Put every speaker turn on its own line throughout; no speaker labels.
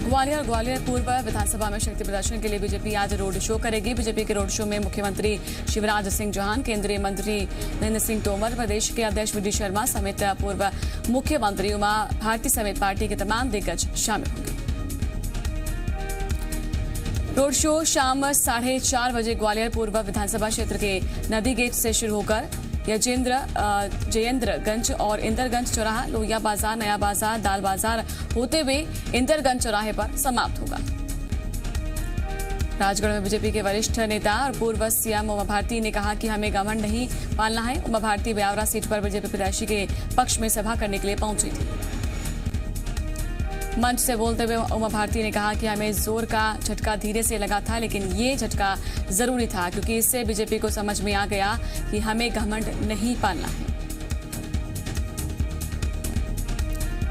ग्वालियर पूर्व विधानसभा में शक्ति प्रदर्शन के लिए बीजेपी आज रोड शो करेगी। बीजेपी के रोड शो में मुख्यमंत्री शिवराज सिंह चौहान, केंद्रीय मंत्री नरेंद्र सिंह तोमर, प्रदेश के अध्यक्ष वी डी शर्मा समेत पूर्व मुख्यमंत्री उमा भारती समेत पार्टी के तमाम दिग्गज शामिल होंगे। रोड शो शाम 4:30 बजे ग्वालियर पूर्व विधानसभा क्षेत्र के नदी गेट से शुरू होकर जयेंद्रगंज और इंदरगंज चौराहा, लोहिया बाजार, नया बाजार, दाल बाजार होते हुए इंदरगंज चौराहे पर समाप्त होगा। राजगढ़ में बीजेपी के वरिष्ठ नेता और पूर्व सीएम उमा भारती ने कहा कि हमें घमंड नहीं पालना है। उमा भारती ब्यावरा सीट पर बीजेपी प्रत्याशी के पक्ष में सभा करने के लिए पहुंची थी। मंच से बोलते हुए उमा भारती ने कहा कि हमें जोर का झटका धीरे से लगा था, लेकिन ये झटका जरूरी था क्योंकि इससे बीजेपी को समझ में आ गया कि हमें घमंड नहीं पालना है।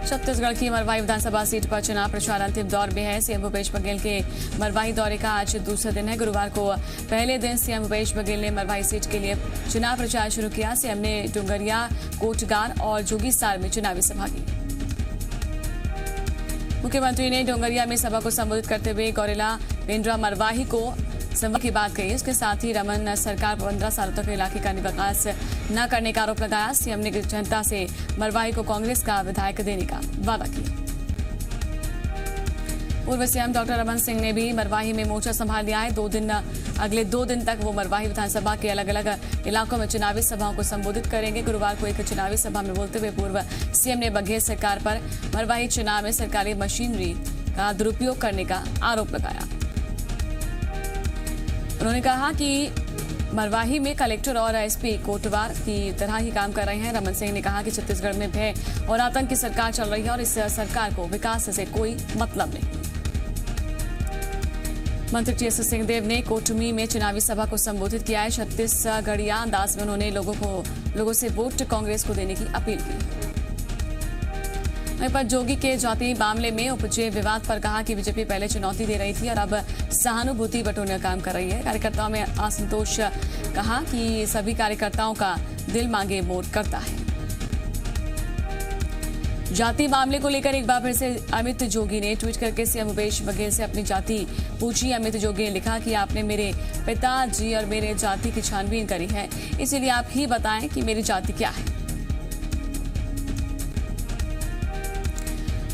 छत्तीसगढ़ की मरवाही विधानसभा सीट पर चुनाव प्रचार अंतिम दौर में है। सीएम भूपेश बघेल के मरवाही दौरे का आज दूसरा दिन है। गुरुवार को पहले दिन सीएम भूपेश बघेल ने मरवाही सीट के लिए चुनाव प्रचार शुरू किया। सीएम ने डुंगरिया, कोटगार और जोगीसार में चुनावी सभा की। मुख्यमंत्री ने डोंगरिया में सभा को संबोधित करते हुए गौरेला, पेंड्रा, मरवाही को संवाद की बात कही। इसके साथ ही रमन सरकार 15 सालों तक इलाके का विकास न करने का आरोप लगाया। सीएम ने जनता से मरवाही को कांग्रेस का विधायक देने का वादा किया। पूर्व सीएम डॉक्टर रमन सिंह ने भी मरवाही में मोर्चा संभाल लिया है। अगले 2 दिन तक वो मरवाही विधानसभा के अलग अलग इलाकों में चुनावी सभाओं को संबोधित करेंगे। गुरुवार को एक चुनावी सभा में बोलते हुए पूर्व सीएम ने बघेल सरकार पर मरवाही चुनाव में सरकारी मशीनरी का दुरुपयोग करने का आरोप लगाया। उन्होंने कहा कि मरवाही में कलेक्टर और एसपी कोटवार की तरह ही काम कर रहे हैं। रमन सिंह ने कहा कि छत्तीसगढ़ में भय और आतंक की सरकार चल रही है और इस सरकार को विकास से कोई मतलब नहीं। मंत्री टीएस सिंहदेव ने कोटमी में चुनावी सभा को संबोधित किया है। छत्तीसगढ़िया अंदाज में उन्होंने लोगों से वोट कांग्रेस को देने की अपील की। वहीं पर जोगी के जाति मामले में उपजे विवाद पर कहा कि बीजेपी पहले चुनौती दे रही थी और अब सहानुभूति बटोरने का काम कर रही है। कार्यकर्ताओं में असंतोष, कहा कि सभी कार्यकर्ताओं का दिल मांगे मोर करता है। जाति मामले को लेकर एक बार फिर से अमित जोगी ने ट्वीट करके सीएम भूपेश बघेल से अपनी जाति पूछी। अमित जोगी ने लिखा कि आपने मेरे पिताजी और मेरे जाति की छानबीन करी है, इसलिए आप ही बताएं कि मेरी जाति क्या है।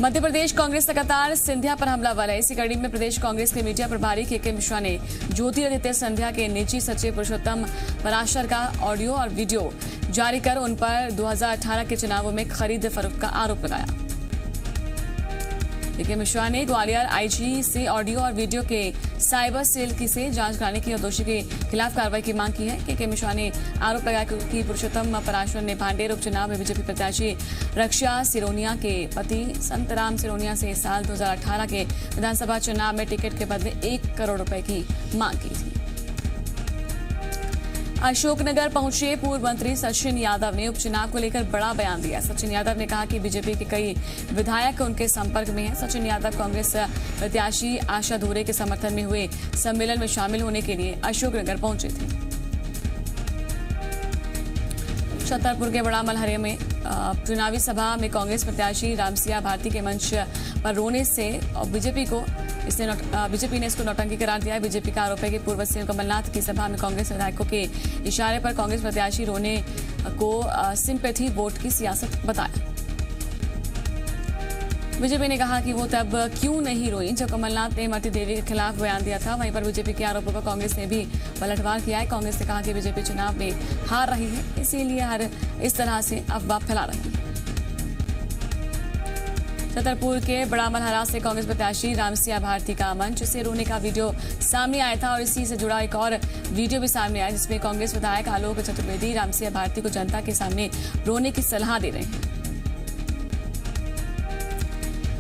मध्य प्रदेश कांग्रेस लगातार सिंधिया पर हमलावर है। इसी कड़ी में प्रदेश कांग्रेस के मीडिया प्रभारी के मिश्रा ने ज्योतिरादित्य सिंधिया के निजी सचिव पुरुषोत्तम पराशर का ऑडियो और वीडियो जारी कर उन पर 2018 के चुनावों में खरीद फरोख्त का आरोप लगाया। के मिश्रा ने ग्वालियर आईजी से ऑडियो और वीडियो के साइबर सेल की से जांच कराने की और दोषी के खिलाफ कार्रवाई की मांग की है। के मिश्रा ने आरोप लगाया कि पुरुषोत्तम पराशर ने भांडेर उपचुनाव में बीजेपी प्रत्याशी रक्षा सिरोनिया के पति संतराम सिरोनिया से साल 2018 के विधानसभा चुनाव में टिकट के बदले 1 करोड़ रुपए की मांग की थी। अशोकनगर पहुंचे पूर्व मंत्री सचिन यादव ने उपचुनाव को लेकर बड़ा बयान दिया। सचिन यादव ने कहा कि बीजेपी के कई विधायक उनके संपर्क में हैं। सचिन यादव कांग्रेस प्रत्याशी आशा धूरे के समर्थन में हुए सम्मेलन में शामिल होने के लिए अशोकनगर पहुंचे थे। छतरपुर के बड़ा मलहरे में चुनावी सभा में कांग्रेस प्रत्याशी रामसिया भारती के मंच पर रोने से और बीजेपी ने इसको नौटंकी करार दिया है। बीजेपी का आरोप है कि पूर्व सीएम कमलनाथ की सभा में कांग्रेस विधायकों के इशारे पर कांग्रेस प्रत्याशी रोने को सिंपैथी वोट की सियासत बताया। बीजेपी ने कहा कि वो तब क्यों नहीं रोई जब कमलनाथ ने इमरती देवी के खिलाफ बयान दिया था। वहीं पर बीजेपी के आरोपों पर कांग्रेस ने भी पलटवार किया है। कांग्रेस ने कहा कि बीजेपी चुनाव में हार रही है, इसीलिए इस तरह से अफवाह फैला रही है। छतरपुर के बड़ा मलहरा से कांग्रेस प्रत्याशी रामसिया भारती का मंच से रोने का वीडियो सामने आया था और इसी से जुड़ा एक और वीडियो भी सामने आया जिसमें कांग्रेस विधायक आलोक चतुर्वेदी रामसिया भारती को जनता के सामने रोने की सलाह दे रहे हैं।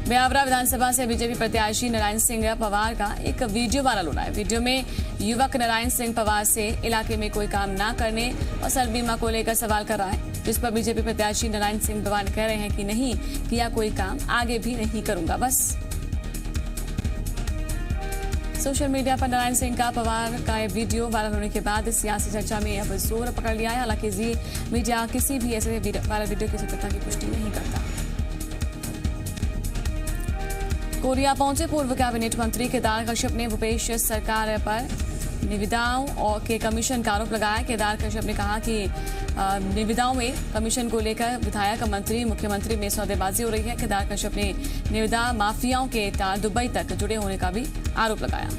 ब्यावरा विधानसभा से बीजेपी प्रत्याशी नारायण सिंह पवार का एक वीडियो वायरल हो रहा है। वीडियो में युवक नारायण सिंह पवार से इलाके में कोई काम न करने और फसल बीमा को लेकर सवाल कर रहा है, जिस पर बीजेपी प्रत्याशी नारायण सिंह पवार कह रहे हैं कि नहीं किया कोई काम, आगे भी नहीं करूंगा बस। सोशल मीडिया पर नारायण सिंह का पवार का वीडियो वायरल होने के बाद सियासी चर्चा में अब जोर पकड़ लिया है। हालांकि जी मीडिया किसी भी ऐसे वायरल वीडियो की सत्यता की पुष्टि नहीं करता। कोरिया पहुंचे पूर्व कैबिनेट मंत्री केदार कश्यप ने भूपेश सरकार पर निविदाओं और के कमीशन का आरोप लगाया। केदार कश्यप ने कहा कि निविदाओं में कमीशन को लेकर विधायक, मंत्री, मुख्यमंत्री में सौदेबाजी हो रही है। केदार कश्यप ने निविदा माफियाओं के तार दुबई तक जुड़े होने का भी आरोप लगाया।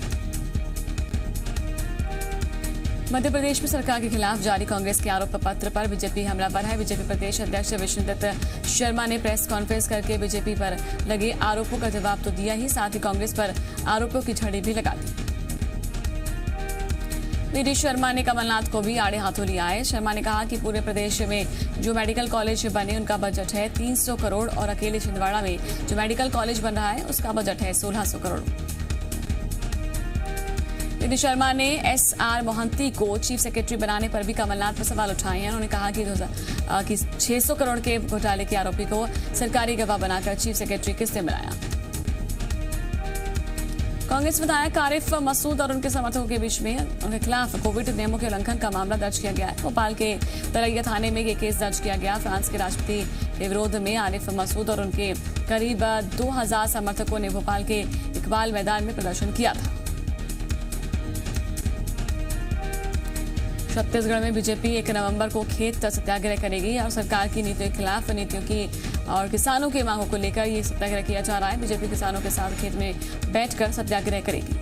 मध्य प्रदेश में सरकार के खिलाफ जारी कांग्रेस के आरोप पत्र पर बीजेपी हमलावर है। बीजेपी प्रदेश अध्यक्ष विष्णुदत्त शर्मा ने प्रेस कॉन्फ्रेंस करके बीजेपी पर लगे आरोपों का जवाब तो दिया ही, साथ ही कांग्रेस पर आरोपों की झड़ी भी लगा दी। वीडी शर्मा ने कमलनाथ को भी आड़े हाथों लिया है। शर्मा ने कहा कि पूरे प्रदेश में जो मेडिकल कॉलेज बने उनका बजट है 300 करोड़ और अकेले छिंदवाड़ा में जो मेडिकल कॉलेज बन रहा है उसका बजट है 1600 करोड़। वीडी शर्मा ने एसआर मोहंती को चीफ सेक्रेटरी बनाने पर भी कमलनाथ पर सवाल उठाए हैं। उन्होंने कहा कि 600 करोड़ के घोटाले के आरोपी को सरकारी गवाह बनाकर चीफ सेक्रेटरी किसने बनाया। कांग्रेस विधायक आरिफ मसूद और उनके समर्थकों के बीच में उनके खिलाफ कोविड नियमों के उल्लंघन का मामला दर्ज किया गया है। भोपाल के तरैया थाने में ये केस दर्ज किया गया। फ्रांस के राष्ट्रपति के विरोध में आरिफ मसूद और उनके करीब 2000 समर्थकों ने भोपाल के इकबाल मैदान में प्रदर्शन किया था। छत्तीसगढ़ में बीजेपी 1 नवंबर को खेत सत्याग्रह करेगी और सरकार की नीतियों के खिलाफ नीतियों की और किसानों की मांगों को लेकर ये सत्याग्रह किया जा रहा है। बीजेपी किसानों के साथ खेत में बैठकर सत्याग्रह करेगी।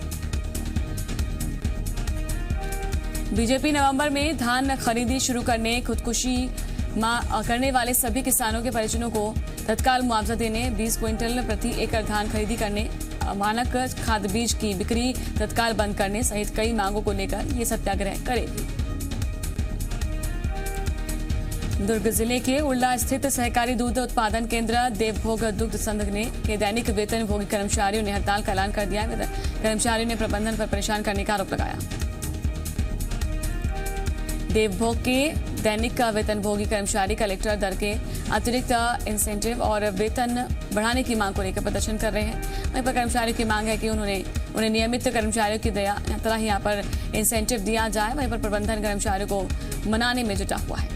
बीजेपी नवंबर में धान खरीदी शुरू करने, खुदकुशी करने वाले सभी किसानों के परिजनों को तत्काल मुआवजा देने, 20 क्विंटल प्रति एकड़ धान खरीदी करने, मानक खाद बीज की बिक्री तत्काल बंद करने सहित कई मांगों को लेकर ये सत्याग्रह करेगी। दुर्ग जिले के उल्ला स्थित सहकारी दूध उत्पादन केंद्र देवभोग दुग्ध संघ के दैनिक वेतन भोगी कर्मचारियों ने हड़ताल का ऐलान कर दिया है। कर्मचारियों ने प्रबंधन पर परेशान करने का आरोप लगाया। देवभोग के दैनिक वेतनभोगी कर्मचारी कलेक्टर दर के अतिरिक्त इंसेंटिव और वेतन बढ़ाने की मांग को लेकर प्रदर्शन कर रहे हैं। वहीं पर कर्मचारियों की मांग है कि उन्हें नियमित कर्मचारियों की तरह यहाँ पर इंसेंटिव दिया जाए। वहीं पर प्रबंधन कर्मचारियों को मनाने में जुटा हुआ है।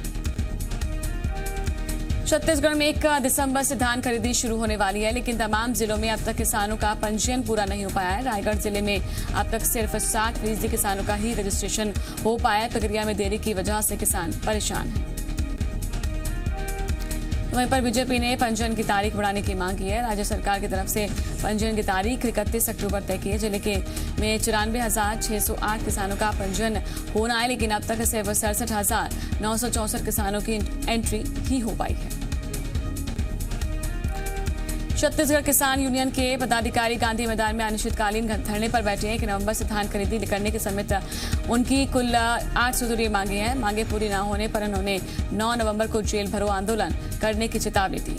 छत्तीसगढ़ में 1 दिसंबर से धान खरीदी शुरू होने वाली है, लेकिन तमाम जिलों में अब तक किसानों का पंजीयन पूरा नहीं हो पाया है। रायगढ़ जिले में अब तक सिर्फ 60% किसानों का ही रजिस्ट्रेशन हो पाया है। प्रक्रिया में देरी की वजह से किसान परेशान हैं। वहीं पर बीजेपी ने पंजीयन की तारीख बढ़ाने की मांग की है। राज्य सरकार की तरफ से पंजीयन की तारीख 31 अक्टूबर तय की है। जिले में 94,608 किसानों का पंजीयन होना है, लेकिन अब तक सिर्फ 67,964 किसानों की एंट्री ही हो पाई है। छत्तीसगढ़ किसान यूनियन के पदाधिकारी गांधी मैदान में अनिश्चितकालीन धरने पर बैठे हैं। 1 नवंबर से धान खरीदी करने के समेत उनकी कुल 8 सूत्रीय मांगे हैं। मांगे पूरी न होने पर उन्होंने 9 नवंबर को जेल भरो आंदोलन करने की चेतावनी दी।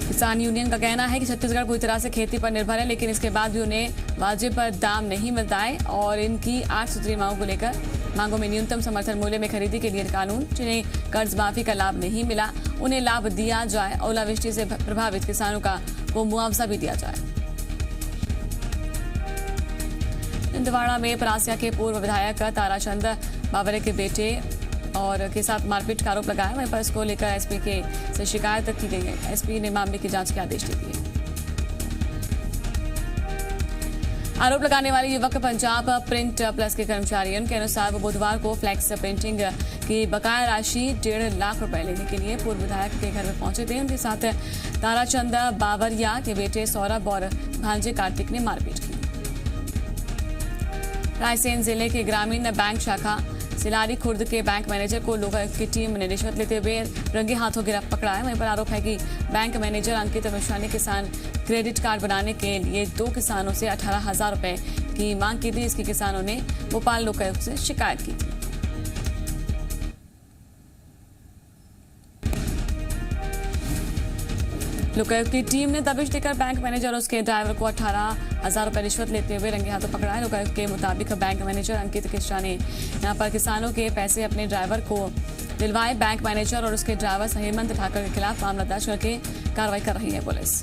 किसान यूनियन का कहना है कि छत्तीसगढ़ पूरी तरह से खेती पर निर्भर है, लेकिन इसके बाद भी उन्हें वाजिब दाम नहीं मिलता है और इनकी 8 सूत्रीय मांगों में न्यूनतम समर्थन मूल्य में खरीदी के लिए कानून, जिन्हें कर्ज माफी का लाभ नहीं मिला उन्हें लाभ दिया जाए, ओलावृष्टि से प्रभावित किसानों को मुआवजा भी दिया जाए। छिंदवाड़ा में परासिया के पूर्व विधायक ताराचंद बावरे के बेटे और के साथ मारपीट का आरोप लगाया। वहीं पर इसको लेकर एसपी से शिकायत की गई है। एसपी ने मामले की जांच के आदेश दे दिए। आरोप लगाने वाले युवक पंजाब प्रिंट प्लस के कर्मचारी हैं। उनके अनुसार वो बुधवार को फ्लैक्स प्रिंटिंग की बकाया राशि 1.5 लाख रुपए लेने के लिए पूर्व विधायक के घर में पहुंचे थे। उनके साथ ताराचंद बावरिया के बेटे सौरभ और भांजे कार्तिक ने मारपीट की। रायसेन जिले के ग्रामीण बैंक शाखा सिलारी खुर्द के बैंक मैनेजर को लोकायुक्त की टीम ने रिश्वत लेते हुए रंगे हाथों पकड़ा है। वहीं पर आरोप है कि बैंक मैनेजर अंकित मिश्रा ने किसान क्रेडिट कार्ड बनाने के लिए 2 किसानों से 18,000 रुपए की मांग की थी। इसकी किसानों ने भोपाल लोकायुक्त से शिकायत की थी। लोकायुक्त की टीम ने दबिश देकर बैंक मैनेजर और उसके ड्राइवर को 18,000 रुपए रिश्वत लेते हुए रंगे हाथों पकड़ा है। लोकायुक्त के मुताबिक बैंक मैनेजर अंकित मिश्रा ने यहां पर किसानों के पैसे अपने ड्राइवर को दिलवाए। बैंक मैनेजर और उसके ड्राइवर हेमंत ठाकर के खिलाफ मामला दर्ज करके कार्रवाई कर रही है पुलिस।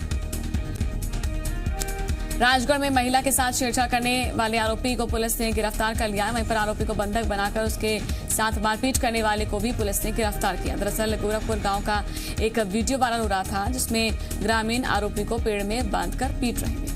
राजगढ़ में महिला के साथ छेड़छाड़ करने वाले आरोपी को पुलिस ने गिरफ्तार कर लिया है। वहीं पर आरोपी को बंधक बनाकर उसके साथ मारपीट करने वाले को भी पुलिस ने गिरफ्तार किया। दरअसल गोरखपुर गांव का एक वीडियो वायरल हो रहा था, जिसमें ग्रामीण आरोपी को पेड़ में बांधकर पीट रहे थे।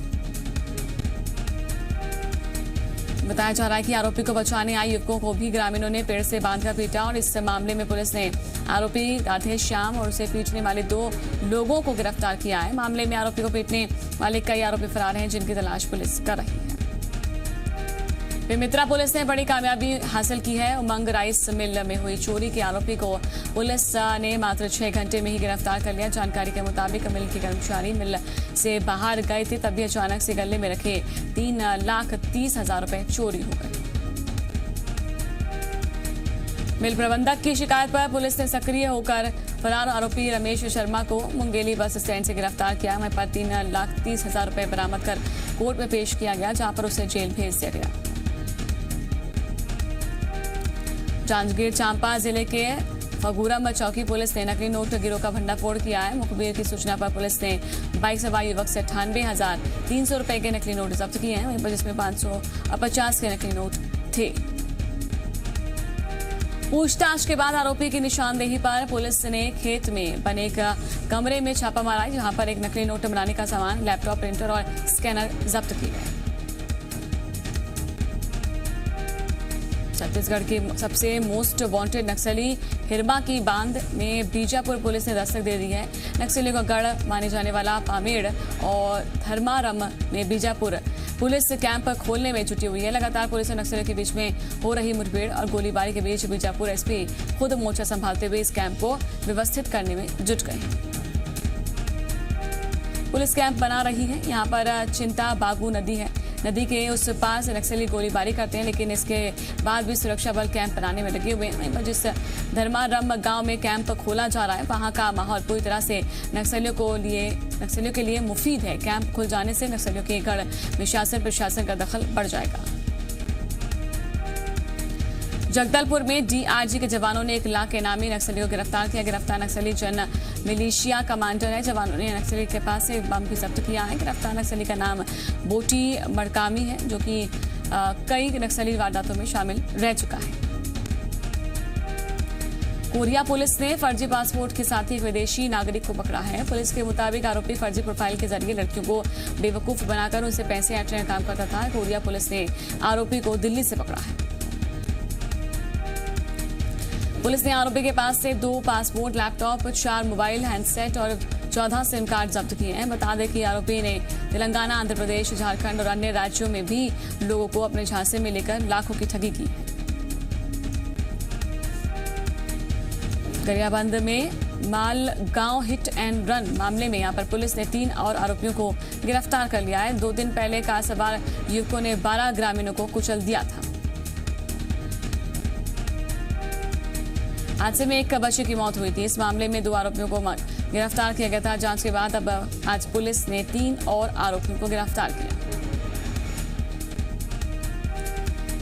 बताया जा रहा है कि आरोपी को बचाने आए युवकों को भी ग्रामीणों ने पेड़ से बांधकर पीटा और इस मामले में पुलिस ने आरोपी राधे श्याम और उसे पीटने वाले 2 लोगों को गिरफ्तार किया है। मामले में आरोपी को पीटने वाले कई आरोपी फरार हैं, जिनकी तलाश पुलिस कर रही है। बेमित्रा पुलिस ने बड़ी कामयाबी हासिल की है। उमंग राइस मिल में हुई चोरी के आरोपी को पुलिस ने मात्र 6 घंटे में ही गिरफ्तार कर लिया। जानकारी के मुताबिक मिल के कर्मचारी मिल से बाहर गए थे, तभी अचानक से गले में रखे 3,30,000 रुपए चोरी हो गए। मिल प्रबंधक की शिकायत पर पुलिस ने सक्रिय होकर फरार आरोपी रमेश शर्मा को मुंगेली बस स्टैंड से गिरफ्तार किया। वहीं पर 3,30,000 रुपए बरामद कर कोर्ट में पेश किया गया, जहां पर उसे जेल भेज दिया गया। जांजगीर चांपा जिले के फगूरम चौकी पुलिस ने नकली नोट गिरोह का भंडाफोड़ किया है। मुखबिर की सूचना पर पुलिस ने बाइक सवार युवक से 98,300 रुपए के नकली नोट जब्त किए हैं, वहीं पर जिसमें 550 के नकली नोट थे। पूछताछ के बाद आरोपी की निशानदेही पर पुलिस ने खेत में बने एक कमरे में छापा मारा, जहां पर एक नकली नोट बनाने का सामान, लैपटॉप, प्रिंटर और स्कैनर जब्त किए गए। छत्तीसगढ़ की सबसे मोस्ट वांटेड नक्सली हिरमा की बांध में बीजापुर पुलिस ने दस्तक दे दी है। नक्सलियों का गढ़ माने जाने वाला पामेड़ और धर्मारम में बीजापुर पुलिस कैंप खोलने में जुटी हुई है। लगातार पुलिस और नक्सलियों के बीच में हो रही मुठभेड़ और गोलीबारी के बीच बीजापुर एसपी खुद मोर्चा संभालते हुए इस कैंप को व्यवस्थित करने में जुट गए हैं। पुलिस कैंप बना रही है। यहाँ पर चिंता बागू नदी है। नदी के उस पार से नक्सली गोलीबारी करते हैं, लेकिन इसके बाद भी सुरक्षा बल कैंप बनाने में लगे हुए हैं। वहीं पर जिस धर्मारम गांव में कैंप खोला जा रहा है, वहां का माहौल पूरी तरह से नक्सलियों के लिए मुफीद है। कैंप खुल जाने से नक्सलियों के गढ़ में शासन प्रशासन का दखल बढ़ जाएगा। जगदलपुर में डीआरजी के जवानों ने 1 लाख के इनामी नक्सली को गिरफ्तार किया। गिरफ्तार नक्सली जन मिलिशिया कमांडर है। जवानों ने नक्सली के पास से बम भी जब्त किया है। गिरफ्तार नक्सली का नाम बोटी मड़कामी है, जो कि कई नक्सली वारदातों में शामिल रह चुका है। कोरिया पुलिस ने फर्जी पासपोर्ट के साथ ही एक विदेशी नागरिक को पकड़ा है। पुलिस के मुताबिक आरोपी फर्जी प्रोफाइल के जरिए लड़कियों को बेवकूफ बनाकर उनसे पैसे ऐंठने का काम करता था। कोरिया पुलिस ने आरोपी को दिल्ली से पकड़ा है। पुलिस ने आरोपी के पास से 2 पासपोर्ट, लैपटॉप, 4 मोबाइल हैंडसेट और 14 सिम कार्ड जब्त किए हैं। बता दें कि आरोपी ने तेलंगाना, आंध्र प्रदेश, झारखंड और अन्य राज्यों में भी लोगों को अपने झांसे में लेकर लाखों की ठगी की है। गरियाबंद में मालगांव हिट एंड रन मामले में यहां पर पुलिस ने 3 और आरोपियों को गिरफ्तार कर लिया है। 2 दिन पहले कार सवार युवकों ने 12 ग्रामीणों को कुचल दिया था। हादसे में एक बच्चे की मौत हुई थी। इस मामले में 2 आरोपियों को गिरफ्तार किया गया था। जांच के बाद अब आज पुलिस ने 3 और आरोपियों को गिरफ्तार किया।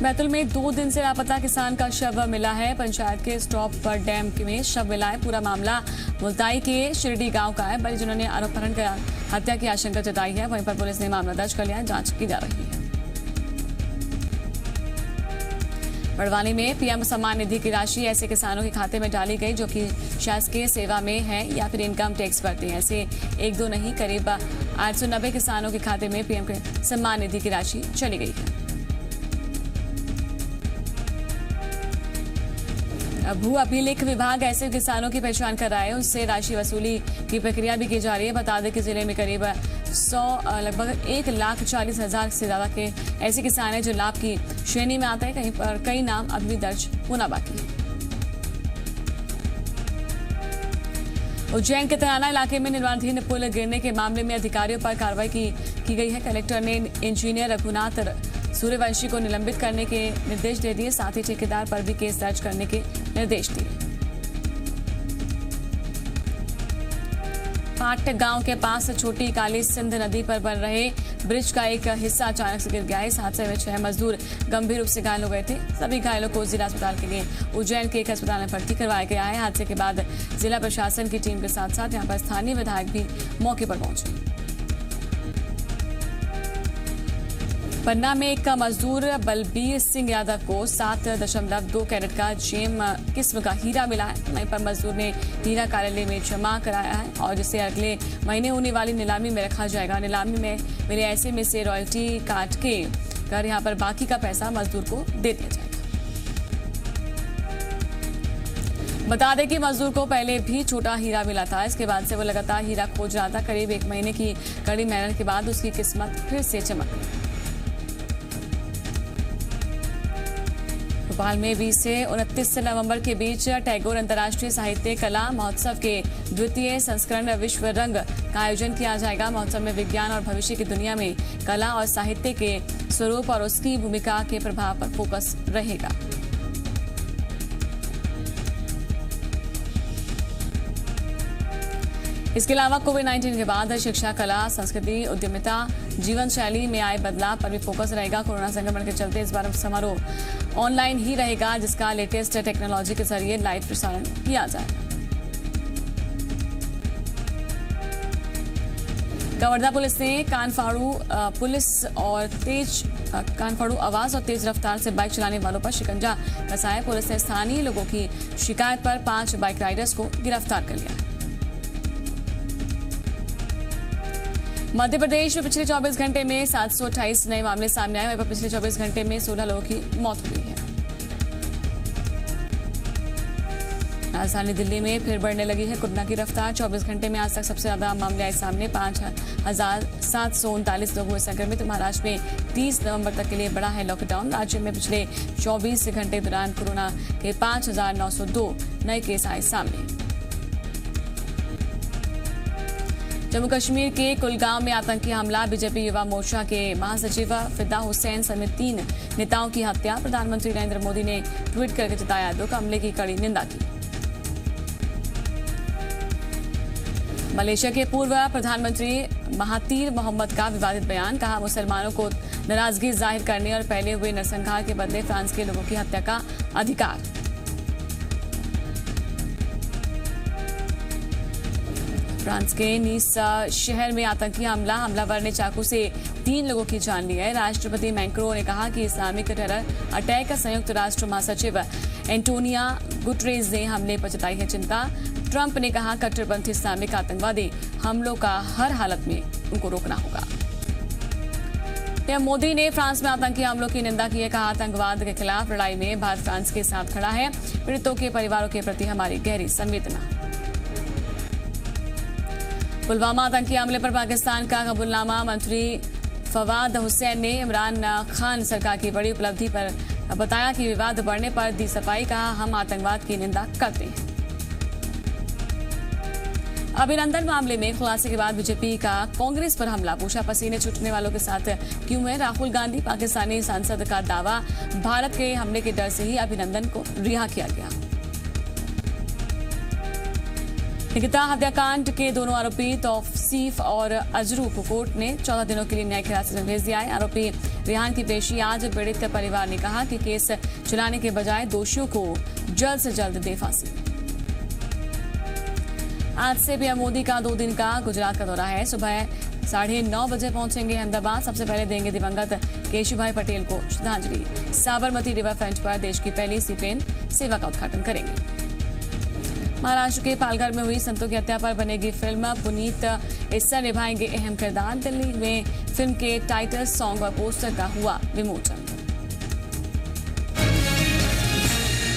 बैतूल में 2 दिन से लापता किसान का शव मिला है। पंचायत के स्टॉप पर डैम में शव मिला है। पूरा मामला मुल्ताई के शिरडी गांव का है। परिजनों ने अपहरण कर हत्या की आशंका जताई है। वहीं पर पुलिस ने मामला दर्ज कर लिया है। जांच की जा रही है। बड़वानी में पीएम सम्मान निधि की राशि ऐसे किसानों के खाते में डाली गई जो कि शासकीय सेवा में है या फिर इनकम टैक्स भरते हैं। ऐसे 1-2 नहीं, करीब 890 किसानों के खाते में पीएम सम्मान निधि की राशि चली गई है। भू अभिलेख विभाग ऐसे किसानों की पहचान कर रहा है, उससे राशि वसूली की प्रक्रिया भी की जा रही है। बता दें कि जिले में करीब लगभग 1,40,000 से ज्यादा के ऐसे किसान हैं जो लाभ की श्रेणी में आते हैं। कहीं पर कई नाम अभी भी दर्ज होना बाकी है। उज्जैन के तराना इलाके में निर्माणाधीन पुल गिरने के मामले में अधिकारियों पर कार्रवाई की गई है। कलेक्टर ने इंजीनियर रघुनाथ सूर्यवंशी को निलंबित करने के निर्देश दे दिए। साथ ही ठेकेदार पर भी केस दर्ज करने के निर्देश दिए। पाट गांव के पास छोटी काली सिंध नदी पर बन रहे ब्रिज का एक हिस्सा अचानक से गिर गया। इस हादसे में 6 मजदूर गंभीर रूप से घायल हो गए थे। सभी घायलों को जिला अस्पताल के लिए उज्जैन के एक अस्पताल में भर्ती करवाया गया है। हादसे के बाद जिला प्रशासन की टीम के साथ साथ यहां पर स्थानीय विधायक भी मौके पर पहुंचे। पन्ना में एक मजदूर बलबीर सिंह यादव को 7.2 कैरेट का जेम किस्म का हीरा मिला है। वहीं पर मजदूर ने हीरा कार्यालय में जमा कराया है और जिसे अगले महीने होने वाली नीलामी में रखा जाएगा। नीलामी में मिले ऐसे में से रॉयल्टी काट के कर यहाँ पर बाकी का पैसा मजदूर को दे दिया जाएगा। बता दें कि मजदूर को पहले भी छोटा हीरा मिला था। इसके बाद से वो लगातार हीरा खोज रहा था। करीब 1 महीने की कड़ी मेहनत के बाद उसकी किस्मत फिर से चमक गई। भोपाल में 20 से 29 नवंबर के बीच टैगोर अंतर्राष्ट्रीय साहित्य कला महोत्सव के द्वितीय संस्करण विश्व रंग का आयोजन किया जाएगा। महोत्सव में विज्ञान और भविष्य की दुनिया में कला और साहित्य के स्वरूप और उसकी भूमिका के प्रभाव पर फोकस रहेगा। इसके अलावा कोविड-19 के बाद शिक्षा, कला, संस्कृति, उद्यमिता, जीवन शैली में आए बदलाव पर भी फोकस रहेगा। कोरोना संक्रमण के चलते इस बार समारोह ऑनलाइन ही रहेगा, जिसका लेटेस्ट टेक्नोलॉजी के जरिए लाइव प्रसारण किया जाएगा। कवर्धा पुलिस ने कानफाड़ू आवाज और तेज रफ्तार से बाइक चलाने वालों पर शिकंजा कसा। पुलिस ने स्थानीय लोगों की शिकायत पर 5 बाइक राइडर्स को गिरफ्तार कर लिया। मध्य प्रदेश में पिछले 24 घंटे में 728 नए मामले सामने आए। वहीं पर पिछले 24 घंटे में 16 लोगों की मौत हुई है। राजधानी दिल्ली में फिर बढ़ने लगी है कोरोना की रफ्तार। 24 घंटे में आज तक सबसे ज्यादा मामले आए सामने। 5,739 लोग हुए संक्रमित। महाराष्ट्र में 30 नवंबर तक के लिए बढ़ा है लॉकडाउन। राज्य में पिछले 24 घंटे दौरान कोरोना के 5,902 नए केस आए सामने। जम्मू कश्मीर के कुलगांव में आतंकी हमला। बीजेपी युवा मोर्चा के महासचिव फिदा हुसैन समेत 3 नेताओं की हत्या। प्रधानमंत्री नरेंद्र मोदी ने ट्वीट करके जताया दुख, हमले की कड़ी निंदा की। मलेशिया के पूर्व प्रधानमंत्री महातीर मोहम्मद का विवादित बयान। कहा, मुसलमानों को नाराजगी जाहिर करने और फैले हुए नरसंहार के बदले फ्रांस के लोगों की हत्या का अधिकार। फ्रांस के नीस शहर में आतंकी हमलावर ने चाकू से 3 लोगों की जान ली है। राष्ट्रपति मैक्रों ने कहा कि इस्लामिक टेरर अटैक संयुक्त राष्ट्र महासचिव एंटोनियो गुटरेस ने हमले पर जताई है चिंता। ट्रंप ने कहा, कट्टरपंथी इस्लामिक आतंकवादी हमलों का हर हालत में उनको रोकना होगा। पीएम मोदी ने फ्रांस में आतंकी हमलों की निंदा की है। कहा, आतंकवाद के खिलाफ लड़ाई में भारत फ्रांस के साथ खड़ा है। पीड़ितों के परिवारों के प्रति हमारी गहरी संवेदना। पुलवामा आतंकी हमले पर पाकिस्तान का कबूलनामा। मंत्री फवाद हुसैन ने इमरान खान सरकार की बड़ी उपलब्धि पर बताया कि विवाद बढ़ने पर दी सफाई। कहा, हम आतंकवाद की निंदा करते हैं। अभिनंदन मामले में खुलासे के बाद बीजेपी का कांग्रेस पर हमला। पूछा, पसीने छूटने वालों के साथ क्यों है राहुल गांधी। पाकिस्तानी सांसद का दावा, भारत के हमले के डर से ही अभिनंदन को रिहा किया गया। निकिता हत्याकांड के दोनों आरोपी तौसीफ और अजरू को कोर्ट ने 14 दिनों के लिए न्यायिक हिरासत में भेज दिया है। आरोपी रेहान की पेशी आज। पीड़ित परिवार ने कहा कि केस चलाने के बजाय दोषियों को जल्द से जल्द दे फांसी। आज से पीएम मोदी का 2 दिन का गुजरात का दौरा है। सुबह 9:30 बजे पहुंचेंगे अहमदाबाद। सबसे पहले देंगे दिवंगत केशुभाई पटेल को श्रद्धांजलि। साबरमती रिवर फ्रंट पर देश की पहली सीप्लेन सेवा का उद्घाटन करेंगे। महाराष्ट्र के पालघर में हुई संतों की हत्या पर बनेगी फिल्म। पुनीत इस्सर निभाएंगे अहम किरदार। दिल्ली में फिल्म के टाइटल सॉन्ग और पोस्टर का हुआ विमोचन।